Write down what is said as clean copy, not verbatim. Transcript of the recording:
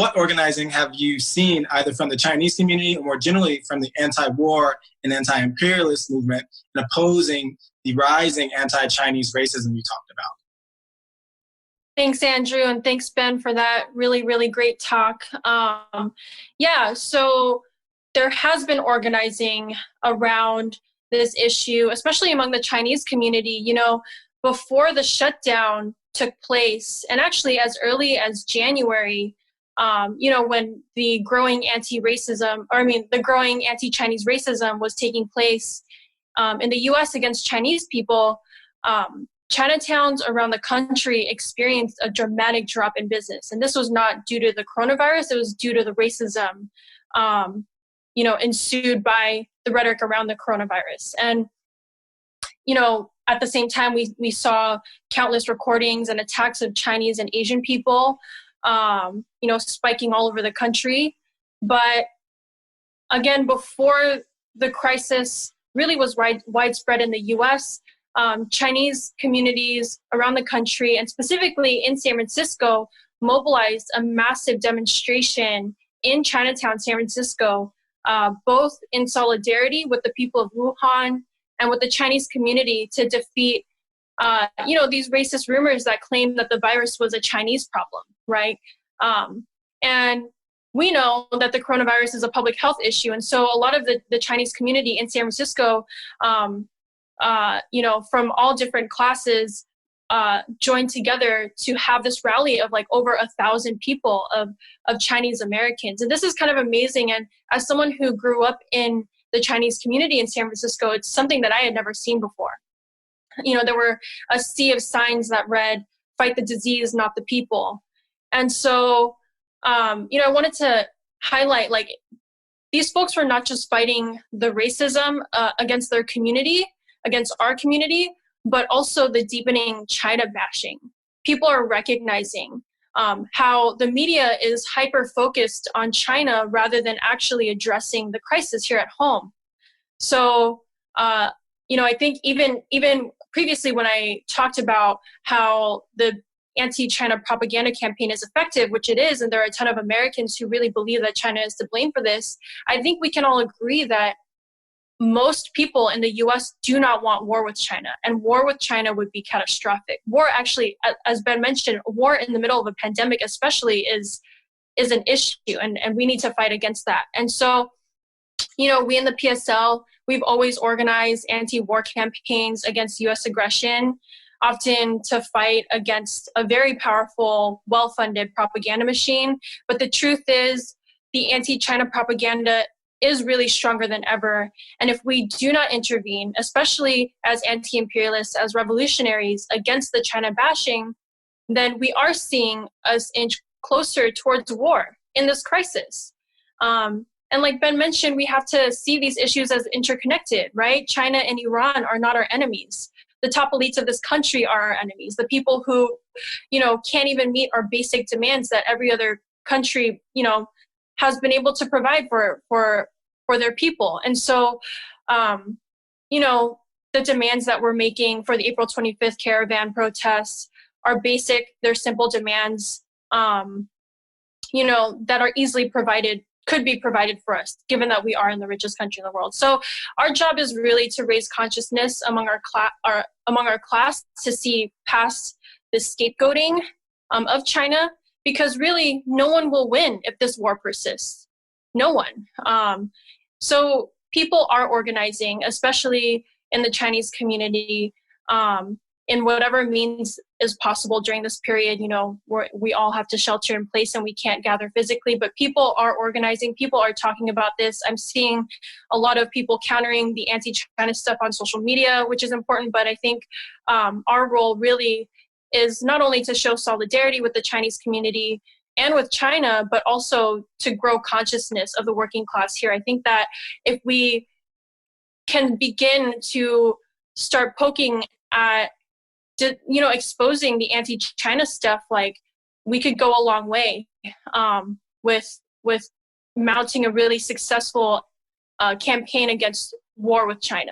what organizing have you seen either from the Chinese community or more generally from the anti-war and anti-imperialist movement in opposing the rising anti-Chinese racism you talked about? Thanks, Andrew, and thanks, Ben, for that really, really great talk. Yeah, so there has been organizing around this issue, especially among the Chinese community. Before the shutdown took place, and actually as early as January, when the growing the growing anti-Chinese racism was taking place in the U.S. against Chinese people, Chinatowns around the country experienced a dramatic drop in business. And this was not due to the coronavirus, it was due to the racism, ensued by the rhetoric around the coronavirus. And, at the same time, we saw countless recordings and attacks of Chinese and Asian people, spiking all over the country. But again, before the crisis really was widespread in the U.S., Chinese communities around the country, and specifically in San Francisco, mobilized a massive demonstration in Chinatown, San Francisco, both in solidarity with the people of Wuhan and with the Chinese community to defeat, these racist rumors that claim that the virus was a Chinese problem, right? And we know that the coronavirus is a public health issue. And so a lot of the Chinese community in San Francisco, from all different classes, joined together to have this rally of like over 1,000 people of Chinese Americans. And this is kind of amazing. And as someone who grew up in the Chinese community in San Francisco, it's something that I had never seen before. There were a sea of signs that read, "Fight the disease, not the people." And so, I wanted to highlight, these folks were not just fighting the racism against their community, against our community, but also the deepening China bashing. People are recognizing how the media is hyper-focused on China rather than actually addressing the crisis here at home. So, I think even previously when I talked about how the anti-China propaganda campaign is effective, which it is, and there are a ton of Americans who really believe that China is to blame for this, I think we can all agree that most people in the U.S. do not want war with China, and war with China would be catastrophic. War, actually, as Ben mentioned, war in the middle of a pandemic especially is an issue, and we need to fight against that. And so, we in the PSL, we've always organized anti-war campaigns against U.S. aggression, often to fight against a very powerful, well-funded propaganda machine. But the truth is, the anti-China propaganda is really stronger than ever. And if we do not intervene, especially as anti-imperialists, as revolutionaries against the China bashing, then we are seeing us inch closer towards war in this crisis. And like Ben mentioned, we have to see these issues as interconnected, right? China and Iran are not our enemies. The top elites of this country are our enemies. The people who, can't even meet our basic demands that every other country, has been able to provide for their people. And so, the demands that we're making for the April 25th caravan protests are basic. They're simple demands, that are easily could be provided for us, given that we are in the richest country in the world. So our job is really to raise consciousness among our class to see past the scapegoating of China, because really no one will win if this war persists. No one. So people are organizing, especially in the Chinese community, in whatever means is possible during this period. We all have to shelter in place and we can't gather physically, but people are organizing, people are talking about this. I'm seeing a lot of people countering the anti-China stuff on social media, which is important, but I think our role really is not only to show solidarity with the Chinese community and with China, but also to grow consciousness of the working class here. I think that if we can begin to start poking at, exposing the anti-China stuff, we could go a long way with mounting a really successful campaign against war with China.